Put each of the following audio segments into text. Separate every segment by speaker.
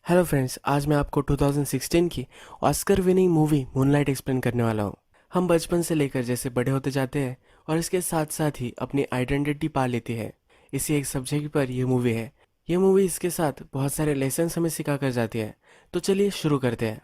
Speaker 1: Hello friends, आज मैं आपको 2016 की Oscar winning movie moonlight explain करने वाला हूँ। हम बचपन से लेकर जैसे बड़े होते जाते हैं और इसके साथ साथ ही अपनी आइडेंटिटी पा लेती है, इसी एक सब्जेक्ट पर यह मूवी है। ये मूवी इसके साथ बहुत सारे लेसन्स हमें सिखा कर जाती है। तो चलिए शुरू करते हैं।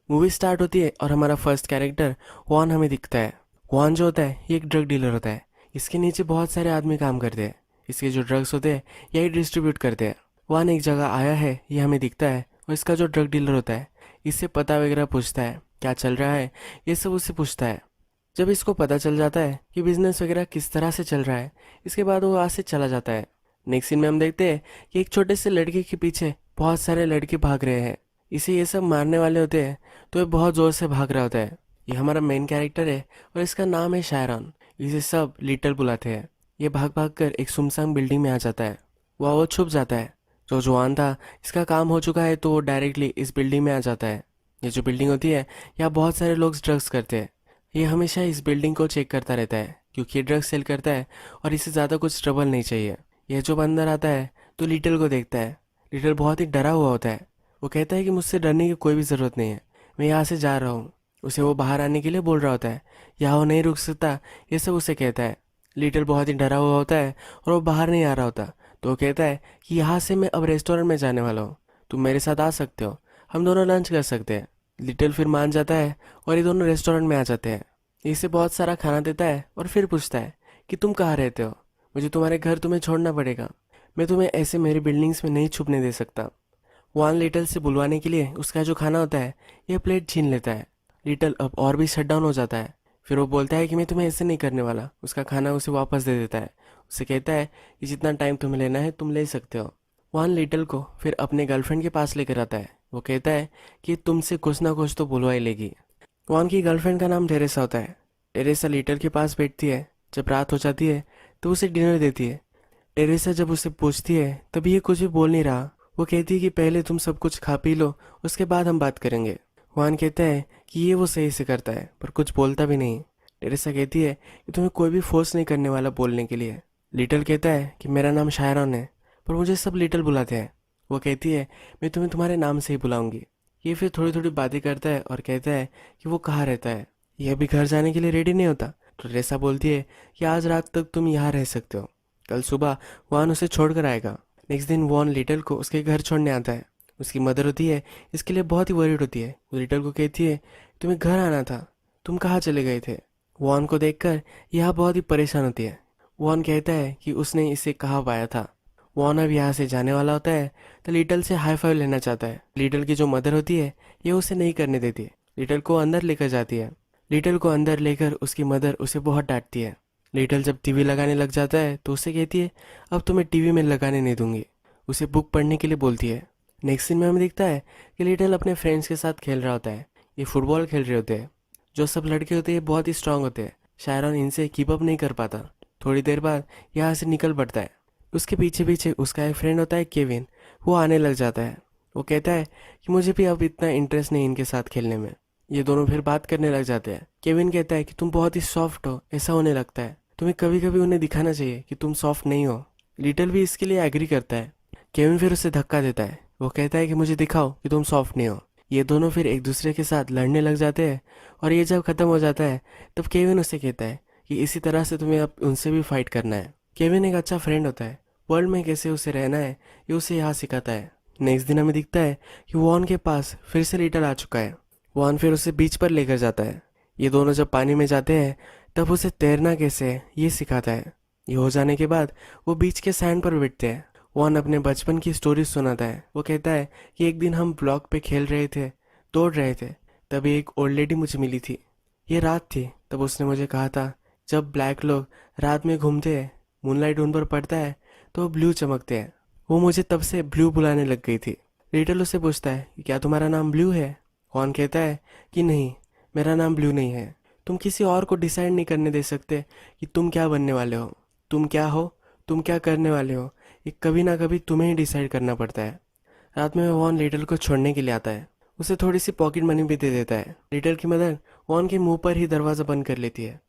Speaker 1: मूवी स्टार्ट होती है और हमारा फर्स्ट कैरेक्टर वॉन हमें दिखता है। वॉन जो होता है ये एक ड्रग डीलर होता है। इसके नीचे बहुत सारे आदमी काम करते हैं। इसके जो ड्रग्स होते हैं यही डिस्ट्रीब्यूट करते हैं। वॉन एक जगह आया है ये हमें दिखता है और इसका जो ड्रग डीलर होता है इससे पता वगैरह पूछता है, क्या चल रहा है ये सब उससे पूछता है। जब इसको पता चल जाता है कि बिजनेस वगैरह किस तरह से चल रहा है, इसके बाद वो वहाँ से चला जाता है। नेक्स्ट सीन में हम देखते हैं कि एक छोटे से लड़के के पीछे बहुत सारे लड़के भाग रहे हैं। इसे ये सब मारने वाले होते हैं तो ये बहुत ज़ोर से भाग रहा होता है। ये हमारा मेन कैरेक्टर है और इसका नाम है शायरॉन। इसे सब लिटल बुलाते हैं। ये भाग भाग कर एक सुनसान बिल्डिंग में आ जाता है। वह वो छुप जाता है। जो जवान था इसका काम हो चुका है तो वो डायरेक्टली इस बिल्डिंग में आ जाता है। ये जो बिल्डिंग होती है यहाँ बहुत सारे लोग ड्रग्स करते हैं। ये हमेशा इस बिल्डिंग को चेक करता रहता है क्योंकि ये ड्रग्स सेल करता है और इसे ज़्यादा कुछ ट्रबल नहीं चाहिए। यह जब अंदर आता है तो लिटल को देखता है। लिटल बहुत ही डरा हुआ होता है। वो कहता है कि मुझसे डरने की कोई भी ज़रूरत नहीं है, मैं यहाँ से जा रहा हूँ। उसे वो बाहर आने के लिए बोल रहा होता है। यहाँ वो नहीं रुक सकता, ये सब उसे कहता है। लिटल बहुत ही डरा हुआ होता है और वो बाहर नहीं आ रहा होता। तो वो कहता है कि यहाँ से मैं अब रेस्टोरेंट में जाने वाला हूँ, तुम मेरे साथ आ सकते हो, हम दोनों लंच कर सकते हैं। लिटिल फिर मान जाता है और ये दोनों रेस्टोरेंट में आ जाते हैं। इसे बहुत सारा खाना देता है और फिर पूछता है कि तुम कहाँ रहते हो, मुझे तुम्हारे घर तुम्हें छोड़ना पड़ेगा, मैं तुम्हें ऐसे मेरी बिल्डिंग्स में नहीं छुपने दे सकता। वान लिटल से बुलवाने के लिए उसका जो खाना होता है यह प्लेट छीन लेता है। लिटल अब और भी शट डाउन हो जाता है। फिर वो बोलता है कि मैं तुम्हें ऐसे नहीं करने वाला। उसका खाना उसे वापस दे देता है। उसे कहता है कि जितना टाइम तुम्हें लेना है तुम ले सकते हो। वान लिटल को फिर अपने गर्लफ्रेंड के पास लेकर आता है। वो कहता है कि तुमसे कुछ ना कुछ तो बुलवा ही लेगी। वान की गर्लफ्रेंड का नाम टेरेसा होता है। टेरेसा लिटल के पास बैठती है। जब रात हो जाती है तो उसे डिनर देती है। टेरेसा जब उसे पूछती है तभी ये कुछ भी बोल नहीं रहा। वो कहती है कि पहले तुम सब कुछ खा पी लो, उसके बाद हम बात करेंगे। वान कहता है कि ये वो सही से करता है पर कुछ बोलता भी नहीं। टेरेसा कहती है कि तुम्हें कोई भी फोर्स नहीं करने वाला बोलने के लिए। लिटल कहता है कि मेरा नाम शायरॉन है पर मुझे सब लिटल बुलाते हैं। वो कहती है मैं तुम्हें तुम्हारे नाम से ही बुलाऊंगी। ये फिर थोड़ी थोड़ी बातें करता है और कहता है कि वो कहाँ रहता है। ये अभी घर जाने के लिए रेडी नहीं होता तो टेरेसा बोलती है कि आज रात तक तुम यहाँ रह सकते हो, कल सुबह वान उसे छोड़ कर आएगा। नेक्स्ट दिन वॉन लिटल को उसके घर छोड़ने आता है। उसकी मदर होती है इसके लिए बहुत ही वरीड होती है। वो लिटल को कहती है तुम्हें घर आना था, तुम कहाँ चले गए थे। वॉन को देखकर यह बहुत ही परेशान होती है। वॉन कहता है कि उसने इसे कहाँ पाया था। वॉन अब यहाँ से जाने वाला होता है तो लिटल से हाई फाइव लेना चाहता है। लिटल की जो मदर होती है ये उसे नहीं करने देती है। लिटल को अंदर लेकर जाती है। लिटल को अंदर लेकर उसकी मदर उसे बहुत डांटती है। लिटल जब टीवी लगाने लग जाता है तो उसे कहती है अब तुम्हें टीवी में लगाने नहीं दूंगी। उसे बुक पढ़ने के लिए बोलती है। नेक्स्ट सीन में हमें दिखता है कि लिटल अपने फ्रेंड्स के साथ खेल रहा होता है। ये फुटबॉल खेल रहे होते हैं। जो सब लड़के होते हैं बहुत ही स्ट्रांग होते हैं। शायरॉन इनसे कीप अप नहीं कर पाता। थोड़ी देर बाद यहाँ से निकल पड़ता है। उसके पीछे पीछे उसका एक फ्रेंड होता है केविन। वो आने लग जाता है। वो कहता है कि मुझे भी अब इतना इंटरेस्ट नहीं इनके साथ खेलने में। ये दोनों फिर बात करने लग जाते हैं। केविन कहता है कि तुम बहुत ही सॉफ्ट हो, ऐसा होने लगता है, तुम्हें कभी कभी उन्हें दिखाना चाहिए कि तुम सॉफ्ट नहीं हो। लिटल भी इसके लिए एग्री करता है। केविन फिर उसे धक्का देता है। वो कहता है कि मुझे दिखाओ कि तुम सॉफ्ट नहीं हो। ये दोनों फिर एक दूसरे के साथ लड़ने लग जाते हैं और ये जब खत्म हो जाता है तब केविन उसे कहता है कि इसी तरह से तुम्हें अब उनसे भी फाइट करना है। केविन एक अच्छा फ्रेंड होता है। वर्ल्ड में कैसे उसे रहना है ये उसे यहाँ सिखाता है। नेक्स्ट दिन हमें दिखता है कि वॉन के पास फिर से लिटल आ चुका है। वॉन फिर उसे बीच पर लेकर जाता है। ये दोनों जब पानी में जाते हैं तब उसे तैरना कैसे है ये सिखाता है। ये हो जाने के बाद वो बीच के सैंड पर बैठते हैं। वॉन अपने बचपन की स्टोरी सुनाता है। वो कहता है कि एक दिन हम ब्लॉक पे खेल रहे थे, दौड़ रहे थे, तभी एक ओल्ड लेडी मुझे मिली थी। ये रात थी तब उसने मुझे कहा था जब ब्लैक लोग रात में घूमते हैं, मूनलाइट उन पर पड़ता है तो वो ब्लू चमकते हैं। वो मुझे तब से ब्लू बुलाने लग गई थी। लिटल उससे पूछता है कि क्या तुम्हारा नाम ब्लू है। वॉन कहता है कि नहीं, मेरा नाम ब्लू नहीं है। तुम किसी और को डिसाइड नहीं करने दे सकते कि तुम क्या बनने वाले हो, तुम क्या हो, तुम क्या करने वाले हो। ये कभी ना कभी तुम्हें ही डिसाइड करना पड़ता है। रात में वॉन लिटल को छोड़ने के लिए आता है। उसे थोड़ी सी पॉकेट मनी भी दे देता है। लिटल की मदर वॉन के मुंह पर ही दरवाज़ा बंद कर लेती है।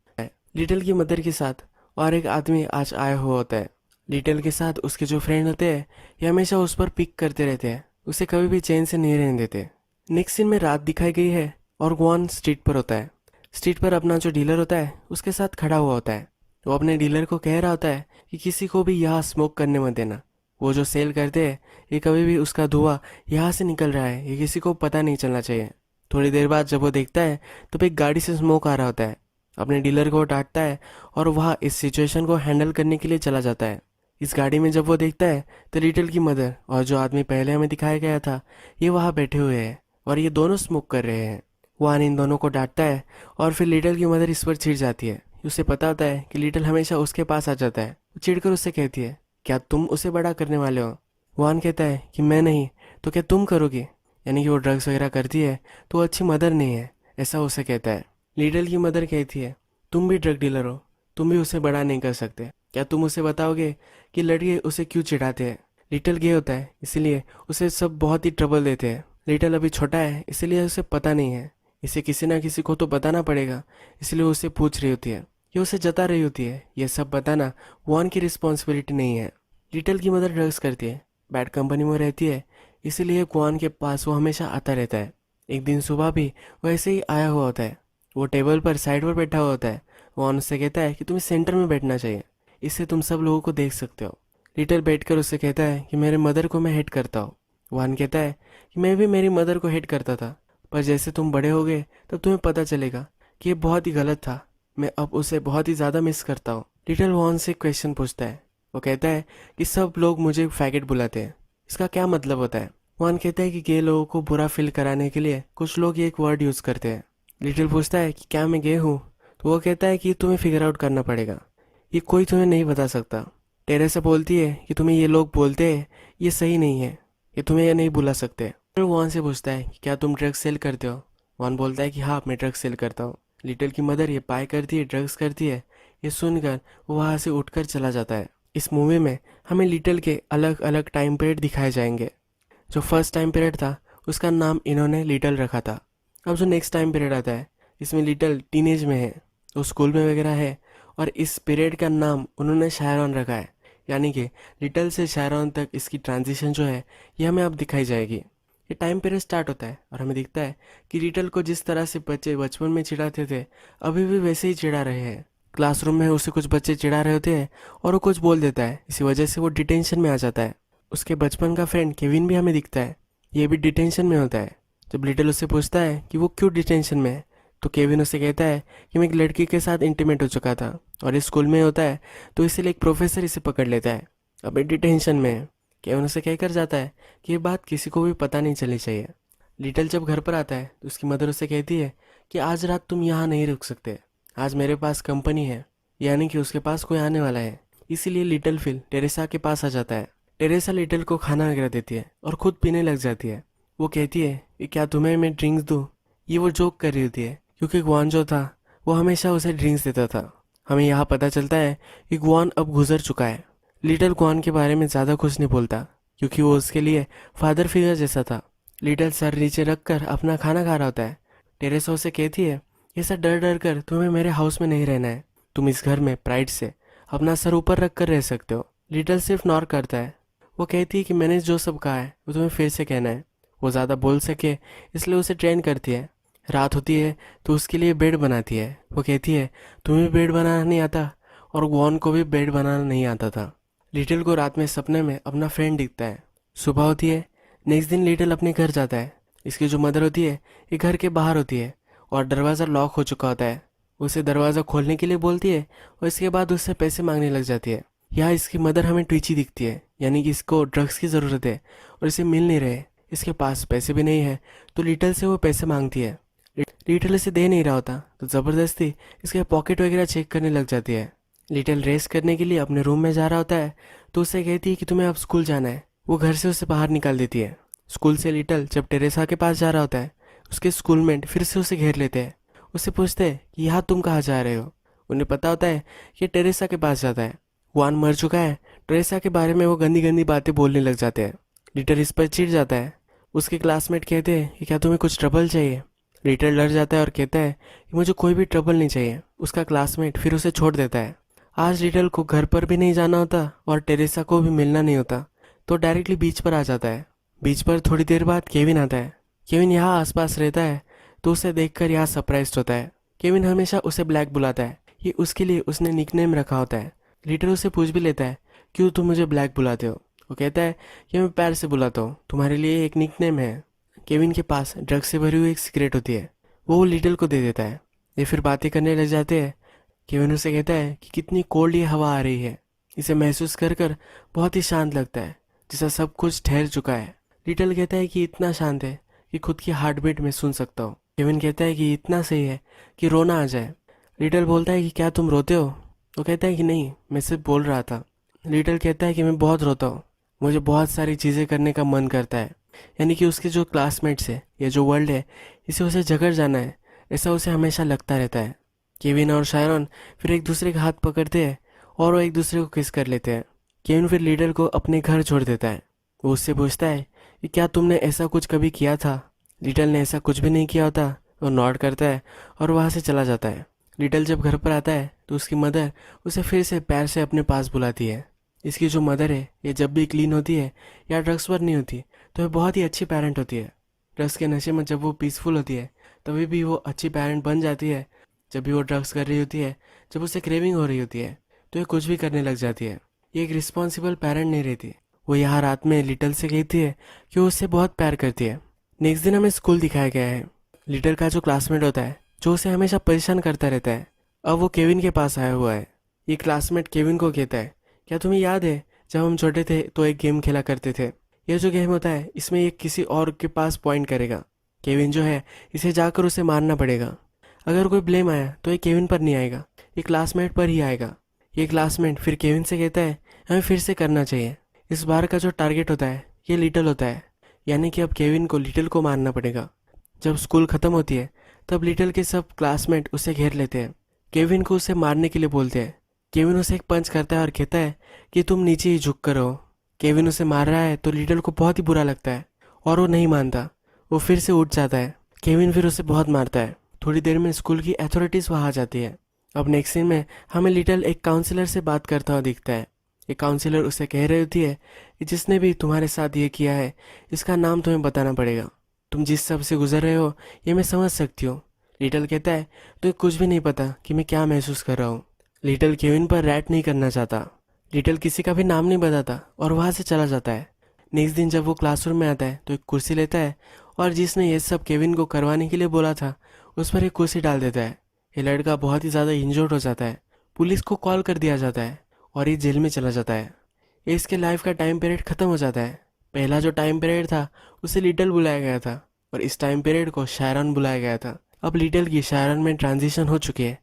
Speaker 1: लिटल की मदर के साथ और एक आदमी आज आया हुआ होता है। लिटल के साथ उसके जो फ्रेंड होते हैं ये हमेशा उस पर पिक करते रहते हैं, उसे कभी भी चैन से नहीं रहने देते। नेक्स्ट सीन में रात दिखाई गई है और गुआन स्ट्रीट पर होता है। स्ट्रीट पर अपना जो डीलर होता है उसके साथ खड़ा हुआ होता है। वो अपने डीलर को कह रहा होता है कि किसी को भी यहाँ स्मोक करने मत देना। वो जो सेल करते हैं ये कभी भी उसका धुआं यहाँ से निकल रहा है, ये किसी को पता नहीं चलना चाहिए। थोड़ी देर बाद जब वो देखता है तो एक गाड़ी से स्मोक आ रहा होता है। अपने डीलर को वो डांटता है और वह इस सिचुएशन को हैंडल करने के लिए चला जाता है। इस गाड़ी में जब वो देखता है तो लिटिल की मदर और जो आदमी पहले हमें दिखाया गया था ये वहाँ बैठे हुए हैं और ये दोनों स्मोक कर रहे हैं। वान इन दोनों को डांटता है और फिर लिटिल की मदर इस पर चिढ़ जाती है। उसे पता होता है कि लिटिल हमेशा उसके पास आ जाता है। वो चिढ़कर उससे कहती है, क्या तुम उसे बड़ा करने वाले हो? वान कहता है कि मैं नहीं तो क्या तुम करोगे? यानी कि वो ड्रग्स वगैरह करती है तो वो अच्छी मदर नहीं है, ऐसा उसे कहता है। लिटिल की मदर कहती है, तुम भी ड्रग डीलर हो, तुम भी उसे बड़ा नहीं कर सकते। क्या तुम उसे बताओगे कि लड़के उसे क्यों चिढ़ाते हैं? लिटिल गे होता है इसीलिए उसे सब बहुत ही ट्रबल देते हैं। लिटिल अभी छोटा है इसीलिए उसे पता नहीं है, इसे किसी ना किसी को तो बताना पड़ेगा, इसलिए उसे पूछ रही होती है, ये उसे जता रही होती है। ये सब बताना वॉन की रिस्पॉन्सिबिलिटी नहीं है। लिटिल की मदर ड्रग्स करती है, बैड कंपनी में रहती है, इसीलिए क्वान के पास वो हमेशा आता रहता है। एक दिन सुबह भी वो ऐसे ही आया हुआ होता है। वो टेबल पर साइड पर बैठा हुआ होता है। वॉन उससे कहता है कि तुम्हें सेंटर में बैठना चाहिए, इससे तुम सब लोगों को देख सकते हो। लिटिल बैठकर उससे कहता है कि मेरे मदर को मैं हेट करता हूँ। वान कहता है कि मैं भी मेरी मदर को हेट करता था, पर जैसे तुम बड़े हो गए तब तुम्हें पता चलेगा कि ये बहुत ही गलत था। मैं अब उसे बहुत ही ज़्यादा मिस करता हूँ। लिटिल वॉन से क्वेश्चन पूछता है। वो कहता है कि सब लोग मुझे फैगेट बुलाते हैं, इसका क्या मतलब होता है? वॉन कहता है कि गे लोगों को बुरा फील कराने के लिए कुछ लोग ये एक वर्ड यूज़ करते हैं। लिटिल पूछता है कि क्या मैं गे हूँ? तो वो कहता है कि तुम्हें फिगर आउट करना पड़ेगा, ये कोई तुम्हें नहीं बता सकता। टेरेसा बोलती है कि तुम्हें ये लोग बोलते हैं ये सही नहीं है, ये तुम्हें ये नहीं बुला सकते। फिर वॉन से पूछता है कि क्या तुम ड्रग्स सेल करते हो? वॉन बोलता है कि हाँ मैं ड्रग्स सेल करता हूँ। लिटिल की मदर ये पाई करती है, ड्रग्स करती है, ये सुनकर वो वहाँ से उठकर चला जाता है। इस मूवी में हमें लिटिल के अलग अलग टाइम पीरियड दिखाए जाएंगे। जो फर्स्ट टाइम पीरियड था उसका नाम इन्होंने लिटिल रखा था। अब जो नेक्स्ट टाइम पीरियड आता है इसमें लिटिल टीनेज में है, वो स्कूल में वगैरह है, और इस पीरियड का नाम उन्होंने शायरॉन रखा है। यानी कि लिटिल से शायरॉन तक इसकी ट्रांजिशन जो है ये हमें अब दिखाई जाएगी। ये टाइम पीरियड स्टार्ट होता है और हमें दिखता है कि लिटिल को जिस तरह से बच्चे बचपन में चिढ़ाते थे अभी भी वैसे ही चिढ़ा रहे हैं। क्लासरूम में उसे कुछ बच्चे चिढ़ा रहे होते हैं और वो कुछ बोल देता है, इसी वजह से वो डिटेंशन में आ जाता है। उसके बचपन का फ्रेंड केविन भी हमें दिखता है, ये भी डिटेंशन में होता है। जब लिटिल उससे पूछता है कि वो क्यों डिटेंशन में है तो केविन उससे कहता है कि मैं एक लड़की के साथ इंटीमेट हो चुका था और इस स्कूल में होता है तो इसीलिए एक प्रोफेसर इसे पकड़ लेता है, अभी डिटेंशन में है। केविन उसे कहकर जाता है कि ये बात किसी को भी पता नहीं चलनी चाहिए। लिटिल जब घर पर आता है तो उसकी मदर उसे कहती है कि आज रात तुम यहाँ नहीं रुक सकते, आज मेरे पास कंपनी है, यानी कि उसके पास कोई आने वाला है। इसीलिए लिटिल फिल टेरेसा के पास आ जाता है। टेरेसा लिटिल को खाना वगैरह देती है और खुद पीने लग जाती है। वो कहती है कि क्या तुम्हें मैं ड्रिंक्स दूँ? ये वो जोक कर रही होती है क्योंकि ग्वान जो था वो हमेशा उसे ड्रिंक्स देता था। हमें यहाँ पता चलता है कि ग्वान अब गुजर चुका है। लिटिल ग्वान के बारे में ज़्यादा कुछ नहीं बोलता क्योंकि वो उसके लिए फादर फिगर जैसा था। लिटिल सर नीचे रख कर अपना खाना खा रहा होता है। टेरेसा उसे कहती है, ऐसा डर डर कर तुम्हें मेरे हाउस में नहीं रहना है, तुम इस घर में प्राइड से अपना सर ऊपर रख कर रह सकते हो। लिटिल सिर्फ नॉर करता है। वो कहती है कि मैंने जो सब कहा है वो तुम्हें फिर से कहना है। वो ज़्यादा बोल सके इसलिए उसे ट्रेन करती है। रात होती है तो उसके लिए बेड बनाती है। वो कहती है तुम्हें बेड बनाना नहीं आता, और ग्वान को भी बेड बनाना नहीं आता था। लिटिल को रात में सपने में अपना फ्रेंड दिखता है। सुबह होती है, नेक्स्ट दिन लिटिल अपने घर जाता है। इसकी जो मदर होती है ये घर के बाहर होती है और दरवाज़ा लॉक हो चुका होता है। उसे दरवाज़ा खोलने के लिए बोलती है और इसके बाद उससे पैसे मांगने लग जाती है। यहाँ इसकी मदर हमें ट्विची दिखती है, यानी कि इसको ड्रग्स की ज़रूरत है और इसे मिल नहीं रहे, इसके पास पैसे भी नहीं है, तो लिटिल से वो पैसे मांगती है। लिटिल इसे दे नहीं रहा होता तो ज़बरदस्ती इसके पॉकेट वगैरह चेक करने लग जाती है। लिटिल रेस्ट करने के लिए अपने रूम में जा रहा होता है तो उसे कहती है कि तुम्हें अब स्कूल जाना है। वो घर से उसे बाहर निकाल देती है। स्कूल से लिटिल जब टेरेसा के पास जा रहा होता है उसके स्कूलमेट फिर से उसे घेर लेते हैं। उससे पूछते हैं कि यहाँ तुम कहाँ जा रहे हो। उन्हें पता होता है कि टेरेसा के पास जाता है। वान मर चुका है, टेरेसा के बारे में वो गंदी गंदी बातें बोलने लग जाते हैं। लिटिल इस पर चिढ़ जाता है। उसके क्लासमेट कहते हैं कि क्या तुम्हें कुछ ट्रबल चाहिए। लिटिल डर जाता है और कहता है कि मुझे कोई भी ट्रबल नहीं चाहिए। उसका क्लासमेट फिर उसे छोड़ देता है। आज लिटिल को घर पर भी नहीं जाना होता और टेरेसा को भी मिलना नहीं होता तो डायरेक्टली बीच पर आ जाता है। बीच पर थोड़ी देर बाद केविन आता है। केविन यहाँ आसपास रहता है तो उसे देखकर यहाँ सरप्राइज्ड होता है। केविन हमेशा उसे ब्लैक बुलाता है, ये उसके लिए उसने निकनेम रखा होता है। लीडर उसे पूछ भी लेता है, क्यों तुम मुझे ब्लैक बुलाते हो? वो कहता है कि मैं पैर से बुलाता हूँ, तुम्हारे लिए एक निकनेम है। केविन के पास ड्रग्स से भरी हुई एक सिगरेट होती है, वो लिटिल को दे देता है। ये फिर बातें करने लग जाते हैं। केविन उसे कहता है कि कितनी कोल्ड ये हवा आ रही है। इसे महसूस कर कर बहुत ही शांत लगता है, जैसा सब कुछ ठहर चुका है। लिटिल कहता है कि इतना शांत है कि खुद की हार्ट बीट में सुन सकता हूँ। केविन कहता है कि इतना सही है कि रोना आ जाए। लिटिल बोलता है कि क्या तुम रोते हो? वो कहता है कि नहीं, मैं सिर्फ बोल रहा था। लिटिल कहता है कि मैं बहुत रोता हूँ, मुझे बहुत सारी चीज़ें करने का मन करता है। यानी कि उसके जो क्लासमेट्स है, ये जो वर्ल्ड है, इसे उसे जगड़ जाना है, ऐसा उसे हमेशा लगता रहता है। केविन और शायरन फिर एक दूसरे का हाथ पकड़ते हैं और वो एक दूसरे को किस कर लेते हैं। केविन फिर लीडर को अपने घर छोड़ देता है। वो उससे पूछता है कि क्या तुमने ऐसा कुछ कभी किया था? लिटल ने ऐसा कुछ भी नहीं किया होता। वो नॉड करता है और वहाँ से चला जाता है। लिटल जब घर पर आता है तो उसकी मदर उसे फिर से पैर से अपने पास बुलाती है। इसकी जो मदर है, ये जब भी क्लीन होती है या ड्रग्स पर नहीं होती तो ये बहुत ही अच्छी पेरेंट होती है। ड्रग्स के नशे में जब वो पीसफुल होती है तभी भी वो अच्छी पेरेंट बन जाती है। जब भी वो ड्रग्स कर रही होती है, जब उसे क्रेविंग हो रही होती है, तो ये कुछ भी करने लग जाती है। ये एक रिस्पॉन्सिबल पेरेंट नहीं रहती। वो यहाँ रात में लिटल से कहती है कि वो उससे बहुत प्यार करती है। नेक्स्ट दिन हमें स्कूल दिखाया गया है। लिटल का जो क्लासमेट होता है, जो उसे हमेशा परेशान करता रहता है, अब वो केविन के पास आया हुआ है। ये क्लासमेट केविन को कहता है, क्या तुम्हें याद है जब हम छोटे थे तो एक गेम खेला करते थे? ये जो गेम होता है, इसमें ये किसी और के पास पॉइंट करेगा। केविन जो है, इसे जाकर उसे मारना पड़ेगा। अगर कोई ब्लेम आया तो ये केविन पर नहीं आएगा, ये क्लासमेट पर ही आएगा। ये क्लासमेट फिर केविन से कहता है हमें फिर से करना चाहिए। इस बार का जो टारगेट होता है ये लिटल होता है, यानी कि अब केविन को लिटल को मारना पड़ेगा। जब स्कूल ख़त्म होती है तब लिटल के सब क्लासमेट उसे घेर लेते हैं। केविन को उसे मारने के लिए बोलते हैं। केविन उसे एक पंच करता है और कहता है कि तुम नीचे ही झुक कर रहो। केविन उसे मार रहा है तो लिटल को बहुत ही बुरा लगता है और वो नहीं मानता। वो फिर से उठ जाता है। केविन फिर उसे बहुत मारता है। थोड़ी देर में स्कूल की अथॉरिटीज़ वहाँ आ जाती है। अब नेक्स्ट सीन में हमें लिटल एक काउंसलर से बात करता हुआ दिखता है। ये काउंसलर उसे कह रही होती है कि जिसने भी तुम्हारे साथ ये किया है, इसका नाम तुम्हें बताना पड़ेगा। तुम जिस सब से गुजर रहे हो ये मैं समझ सकती हूँ। लिटल कहता है तुम्हें कुछ भी नहीं पता कि मैं क्या महसूस कर रहा हूँ। लिटल केविन पर रैट नहीं करना चाहता। लिटल किसी का भी नाम नहीं बताता और वहाँ से चला जाता है। नेक्स्ट दिन जब वो क्लासरूम में आता है तो एक कुर्सी लेता है और जिसने ये सब केविन को करवाने के लिए बोला था उस पर एक कुर्सी डाल देता है। ये लड़का बहुत ही ज़्यादा इंजर्ड हो जाता है। पुलिस को कॉल कर दिया जाता है और ये जेल में चला जाता है। ये इसके लाइफ का टाइम पीरियड ख़त्म हो जाता है। पहला जो टाइम पीरियड था उसे लिटल बुलाया गया था और इस टाइम पीरियड को शायरन बुलाया गया था। अब लिटल की शायरन में ट्रांजिशन हो चुकी है।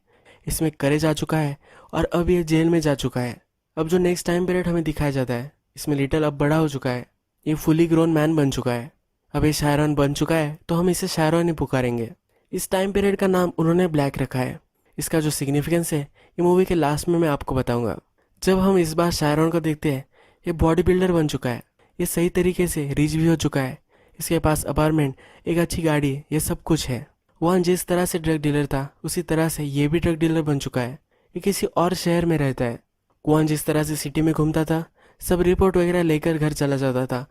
Speaker 1: इसमें करेज आ चुका है और अब ये जेल में जा चुका है। अब जो नेक्स्ट टाइम पीरियड हमें दिखाया जाता है, इसमें लिटल अब बड़ा हो चुका है। ये फुली ग्रोन मैन बन चुका है। अब ये शायरन बन चुका है तो हम इसे शायरन ही पुकारेंगे। इस टाइम पीरियड का नाम उन्होंने ब्लैक रखा है। इसका जो सिग्निफिकेंस है ये मूवी के लास्ट में मैं आपको बताऊंगा। जब हम इस बार शायरन को देखते हैं, ये बॉडी बिल्डर बन चुका है। ये सही तरीके से रिच भी हो चुका है। इसके पास अपार्टमेंट, एक अच्छी गाड़ी, ये सब कुछ है। वहाँ जिस तरह से ड्रग डीलर था उसी तरह से ये भी ड्रग डीलर बन चुका है। ये किसी और शहर में रहता है। वहाँ जिस तरह से सिटी में घूमता था, सब रिपोर्ट वगैरह लेकर घर चला जाता था,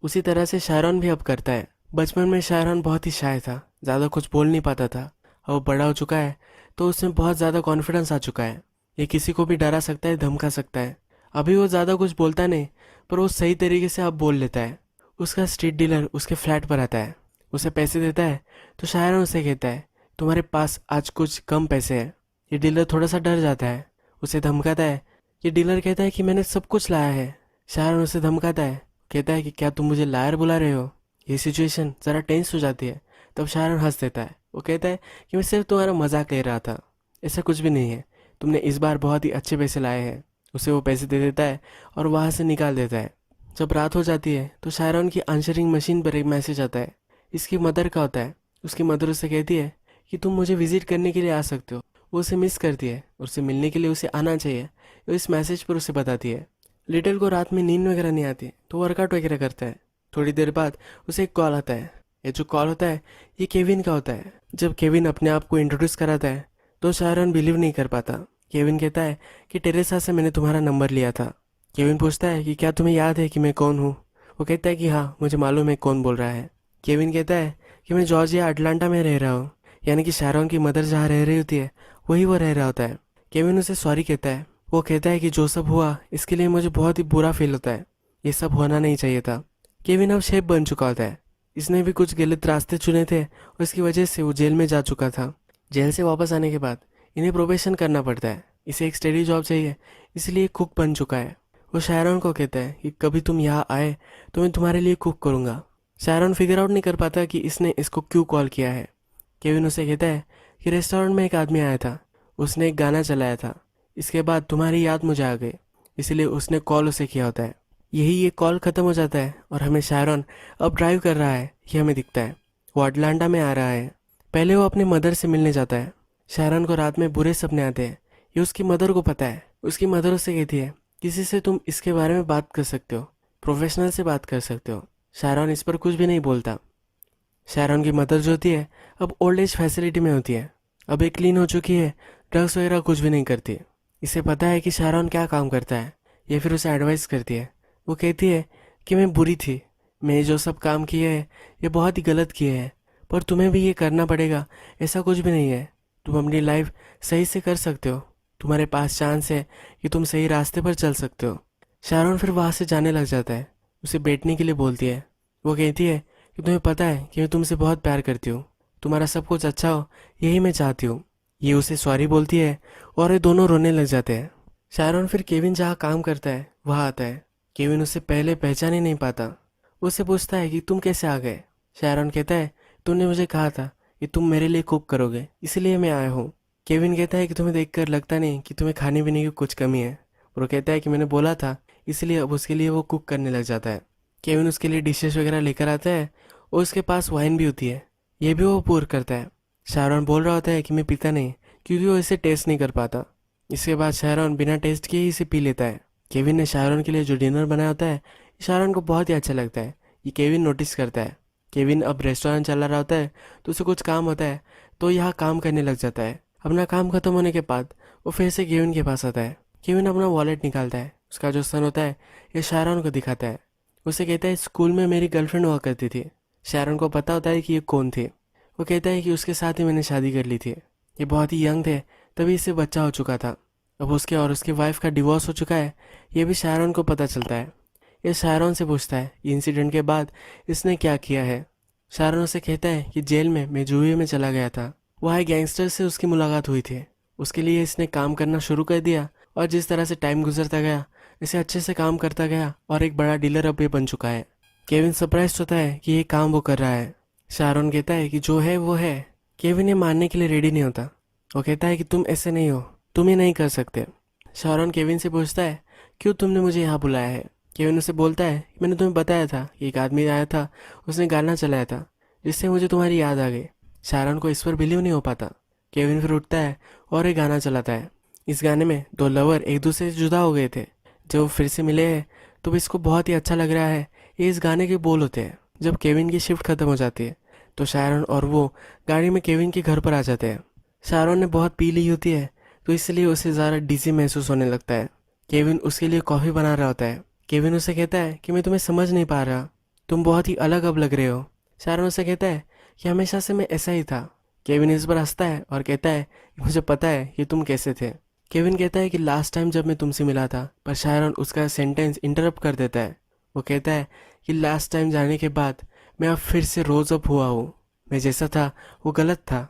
Speaker 1: उसी तरह से शायरन भी अब करता है। बचपन में शायरन बहुत ही शाय था, ज़्यादा कुछ बोल नहीं पाता था। अब वो बड़ा हो चुका है तो उसमें बहुत ज़्यादा कॉन्फिडेंस आ चुका है। ये किसी को भी डरा सकता है, धमका सकता है। अभी वो ज़्यादा कुछ बोलता नहीं, पर वो सही तरीके से अब बोल लेता है। उसका स्ट्रीट डीलर उसके फ्लैट पर आता है, उसे पैसे देता है तो शायरन उसे कहता है तुम्हारे पास आज कुछ कम पैसे हैं। ये डीलर थोड़ा सा डर जाता है, उसे धमकाता है। ये डीलर कहता है कि मैंने सब कुछ लाया है। शायरन उसे धमकाता है, कहता है कि क्या तुम मुझे लायर बुला रहे हो? ये सिचुएशन ज़रा टेंस हो जाती है। तब शायरन हंस देता है। वो कहता है कि मैं सिर्फ तुम्हारा मजाक ले रहा था, ऐसा कुछ भी नहीं है। तुमने इस बार बहुत ही अच्छे पैसे लाए हैं। उसे वो पैसे दे देता है और वहाँ से निकाल देता है। जब रात हो जाती है तो शायरन की आंसरिंग मशीन पर एक मैसेज आता है। इसकी मदर का होता है। उसकी मदर उसे कहती है कि तुम मुझे विजिट करने के लिए आ सकते हो। वो उसे मिस करती है, उससे मिलने के लिए उसे आना चाहिए। वो इस मैसेज पर उसे बताती है। लिटिल को रात में नींद वगैरह नहीं आती तो वर्कआउट वगैरह करता है। थोड़ी देर बाद उसे एक कॉल आता है। ये जो कॉल होता है ये केविन का होता है। जब केविन अपने आप को इंट्रोड्यूस कराता है तो शायरन बिलीव नहीं कर पाता। केविन कहता है कि टेरेसा से मैंने तुम्हारा नंबर लिया था। केविन पूछता है कि क्या तुम्हें याद है कि मैं कौन हूँ? वो कहता है कि हाँ मुझे मालूम है कौन बोल रहा है। केविन कहता है कि मैं जॉर्जिया अटलांटा में रह रहा हूँ, यानी कि शैरॉन की मदर जहाँ रह रही होती है वही वो रह रहा होता है। केविन उसे सॉरी कहता है। वो कहता है कि जो सब हुआ इसके लिए मुझे बहुत ही बुरा फील होता है, ये सब होना नहीं चाहिए था। केविन अब शेफ बन चुका होता है। इसने भी कुछ गलत रास्ते चुने थे और इसकी वजह से वो जेल में जा चुका था। जेल से वापस आने के बाद इन्हें प्रोबेशन करना पड़ता है, इसे एक स्टेडी जॉब चाहिए, इसलिए कुक बन चुका है। वो शायरन को कहता है कि कभी तुम यहाँ आए तो मैं तुम्हारे लिए कुक करूँगा। शायरन फिगर आउट नहीं कर पाता कि इसने इसको क्यों कॉल किया है। केविन उसे कहता है कि रेस्टोरेंट में एक आदमी आया था, उसने एक गाना चलाया था, इसके बाद तुम्हारी याद मुझे आ गई, इसलिए उसने कॉल उसे किया होता है। यही ये कॉल ख़त्म हो जाता है और हमें शायरन अब ड्राइव कर रहा है ये हमें दिखता है। वो अटलांटा में आ रहा है। पहले वो अपने मदर से मिलने जाता है। शायरन को रात में बुरे सपने आते हैं, ये उसकी मदर को पता है। उसकी मदर उससे कहती है किसी से तुम इसके बारे में बात कर सकते हो, प्रोफेशनल से बात कर सकते हो। शायरन इस पर कुछ भी नहीं बोलता। शायरन की मदर जो होती है अब ओल्ड एज फैसिलिटी में होती है, अब एक क्लीन हो चुकी है, ड्रग्स वगैरह कुछ भी नहीं करती। इसे पता है कि शायरन क्या काम करता है, ये फिर उसे एडवाइस करती है। वो कहती है कि मैं बुरी थी, मैं जो सब काम किए हैं ये बहुत ही गलत किए हैं, पर तुम्हें भी ये करना पड़ेगा, ऐसा कुछ भी नहीं है, तुम अपनी लाइफ सही से कर सकते हो, तुम्हारे पास चांस है कि तुम सही रास्ते पर चल सकते हो। शायरन फिर वहाँ से जाने लग जाता है, उसे बैठने के लिए बोलती है। वो कहती है कि तुम्हें पता है कि मैं तुमसे बहुत प्यार करती हूँ, तुम्हारा सब कुछ अच्छा हो यही मैं चाहती हूँ। ये उसे सॉरी बोलती है और ये दोनों रोने लग जाते हैं। शायरन फिर केविन जहाँ काम करता है वहाँ आता है। केविन उससे पहले पहचान ही नहीं पाता। वो उससे पूछता है कि तुम कैसे आ गए। शायरन कहता है तुमने मुझे कहा था कि तुम मेरे लिए कुक करोगे, इसलिए मैं आया हूँ। केविन कहता है कि तुम्हें देखकर लगता नहीं कि तुम्हें खाने पीने की कुछ कमी है। और वो कहता है कि मैंने बोला था, इसलिए अब उसके लिए वो कुक करने लग जाता है। केविन उसके लिए डिशेस वगैरह लेकर आता है और उसके पास वाइन भी होती है, ये भी वो पूर करता है। शायरन बोल रहा होता है कि मैं पीता नहीं, क्योंकि वो इसे टेस्ट नहीं कर पाता। इसके बाद शायरन बिना टेस्ट किए ही इसे पी लेता है। केविन ने शायरन के लिए जो डिनर बनाया होता है शायरन को बहुत ही अच्छा लगता है, ये केविन नोटिस करता है। केविन अब रेस्टोरेंट चला रहा होता है तो उसे कुछ काम होता है, तो यहाँ काम करने लग जाता है। अपना काम खत्म होने के बाद वो फिर से केविन के पास आता है। केविन अपना वॉलेट निकालता है, उसका जो सन होता है ये शायरन को दिखाता है। उसे कहता है स्कूल में मेरी गर्लफ्रेंड हुआ करती थी। शायरन को पता होता है कि ये कौन थी। वो कहता है कि उसके साथ ही मैंने शादी कर ली थी, ये बहुत ही यंग थे तभी इससे बच्चा हो चुका था। अब उसके और उसकी वाइफ का डिवोर्स हो चुका है, ये भी शायरन को पता चलता है। ये शायरन से पूछता है ये इंसिडेंट के बाद इसने क्या किया है। शायरन उसे कहता है कि जेल में मैं जुए में चला गया था, वहाँ एक गैंगस्टर से उसकी मुलाकात हुई थी, उसके लिए इसने काम करना शुरू कर दिया और जिस तरह से टाइम गुजरता गया इसे अच्छे से काम करता गया और एक बड़ा डीलर अब ये बन चुका है। केविन सरप्राइज होता है कि ये काम वो कर रहा है। शायरन कहता है कि जो है वो है। केविन ये मानने के लिए रेडी नहीं होता। वो कहता है कि तुम ऐसे नहीं हो, तुम ये नहीं कर सकते। शायरन केविन से पूछता है क्यों तुमने मुझे यहाँ बुलाया है। केविन उसे बोलता है कि मैंने तुम्हें बताया था कि एक आदमी आया था, उसने गाना चलाया था जिससे मुझे तुम्हारी याद आ गई। शायरन को इस पर बिलीव नहीं हो पाता। केविन फिर उठता है और एक गाना चलाता है। इस गाने में दो लवर एक दूसरे से जुदा हो गए थे, जब वो फिर से मिले हैं तो इसको बहुत ही अच्छा लग रहा है। ये इस गाने के बोल होते हैं। जब केविन की शिफ्ट खत्म हो जाती है तो शायरन और वो गाड़ी में केविन के घर पर आ जाते हैं। शायरन ने बहुत पी ली होती है तो इसलिए उसे ज़्यादा डिजी महसूस होने लगता है। केविन उसके लिए कॉफ़ी बना रहा होता है। केविन उसे कहता है कि मैं तुम्हें समझ नहीं पा रहा, तुम बहुत ही अलग अब लग रहे हो। शायरन उसे कहता है कि हमेशा से मैं ऐसा ही था। केविन इस पर हंसता है और कहता है कि मुझे पता है कि तुम कैसे थे। केविन कहता है कि लास्ट टाइम जब मैं तुमसे मिला था, पर शायरन उसका सेंटेंस इंटरप्ट कर देता है। वो कहता है कि लास्ट टाइम जाने के बाद मैं अब फिर से रोज़ अप हुआ हूँ, मैं जैसा था वो गलत था,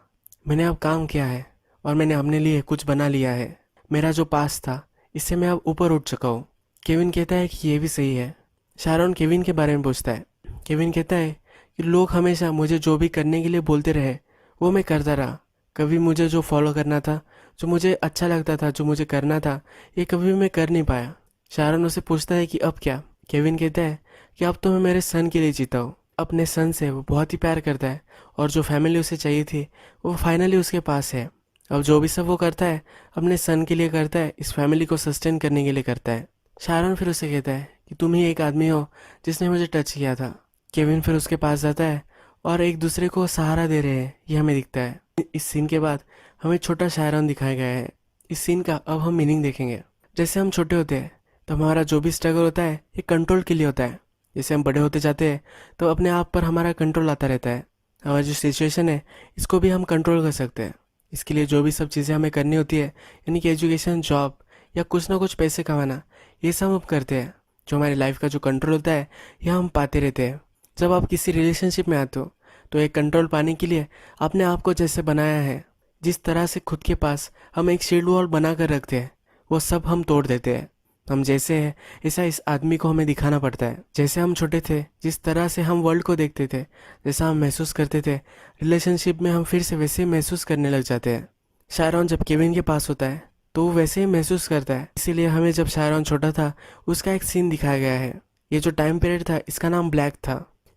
Speaker 1: मैंने अब काम किया है और मैंने अपने लिए कुछ बना लिया है। मेरा जो पास था इससे मैं अब ऊपर उठ चुका हूँ। केविन कहता है कि ये भी सही है। शायरन केविन के बारे में पूछता है। केविन कहता है कि लोग हमेशा मुझे जो भी करने के लिए बोलते रहे वो मैं करता रहा, कभी मुझे जो फॉलो करना था, जो मुझे अच्छा लगता था, जो मुझे करना था, ये कभी मैं कर नहीं पाया। शायरन उसे पूछता है कि अब क्या। केविन कहता है कि अब तो मैं मेरे सन के लिए जीता हूँ। अपने सन से वो बहुत ही प्यार करता है और जो फैमिली उसे चाहिए थी वो फाइनली उसके पास है। अब जो भी सब वो करता है अपने सन के लिए करता है, इस फैमिली को सस्टेन करने के लिए करता है। शायरन फिर उसे कहता है कि तुम ही एक आदमी हो जिसने मुझे टच किया था। केविन फिर उसके पास जाता है और एक दूसरे को सहारा दे रहे हैं, ये हमें दिखता है। इस सीन के बाद हमें छोटा शायरन दिखाया गया है। इस सीन का अब हम मीनिंग देखेंगे। जैसे हम छोटे होते हैं तो हमारा जो भी स्ट्रगल होता है ये कंट्रोल के लिए होता है, जैसे हम बड़े होते जाते हैं तो अपने आप पर हमारा कंट्रोल आता रहता है। हमारी जो सिचुएशन है इसको भी हम कंट्रोल कर सकते हैं। इसके लिए जो भी सब चीज़ें हमें करनी होती है, यानी कि एजुकेशन, जॉब या कुछ ना कुछ पैसे कमाना, ये सब हम करते हैं। जो हमारी लाइफ का जो कंट्रोल होता है यह हम पाते रहते हैं। जब आप किसी रिलेशनशिप में आते हो तो एक कंट्रोल पाने के लिए आपने आप को जैसे बनाया है, जिस तरह से खुद के पास हम एक शील्ड वॉल बना कर रखते हैं, वो सब हम तोड़ देते हैं। हम जैसे हैं ऐसा इस आदमी को हमें दिखाना पड़ता है। जैसे हम छोटे थे, जिस तरह से हम वर्ल्ड को देखते थे, जैसा हम महसूस करते थे, रिलेशनशिप में हम फिर से वैसे ही महसूस करने लग जाते हैं। शायरॉन जब केविन के पास होता है तो वो वैसे ही महसूस करता है। इसीलिए हमें जब शायरॉन छोटा था उसका एक सीन दिखाया गया है। ये जो टाइम पीरियड था इसका नाम ब्लैक था।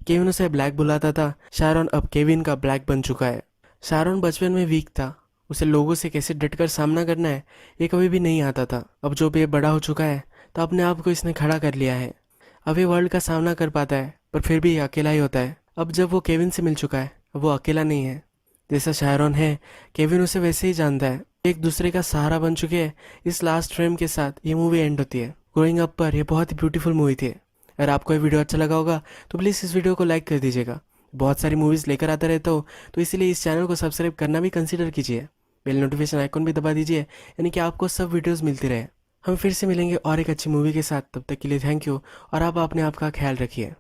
Speaker 1: केविन उसे ब्लैक बुलाता था। शायरॉन अब केविन का ब्लैक बन चुका है। शायरॉन बचपन में वीक था। उसे लोगों से कैसे डटकर सामना करना है ये कभी भी नहीं आता था। अब जो भी ये बड़ा हो चुका है तो अपने आप को इसने खड़ा कर लिया है। अब ये वर्ल्ड का सामना कर पाता है, पर फिर भी ये अकेला ही होता है। अब जब वो केविन से मिल चुका है, अब वो अकेला नहीं है। जैसा शायरॉन है, केविन उसे वैसे ही जानता है। एक दूसरे का सहारा बन चुके हैं। इस लास्ट फ्रेम के साथ ये मूवी एंड होती है। ग्रोइंग अप पर यह बहुत ही ब्यूटीफुल मूवी थी। अगर आपको ये वीडियो अच्छा लगा होगा तो प्लीज़ इस वीडियो को लाइक कर दीजिएगा। बहुत सारी मूवीज़ लेकर आता रहता हूँ, तो इसीलिए इस चैनल को सब्सक्राइब करना भी कंसिडर कीजिए। बेल नोटिफिकेशन आइकन भी दबा दीजिए, यानी कि आपको सब वीडियोज़ मिलती रहे। हम फिर से मिलेंगे और एक अच्छी मूवी के साथ। तब तक के लिए थैंक यू, और आप अपने आप का ख्याल रखिए।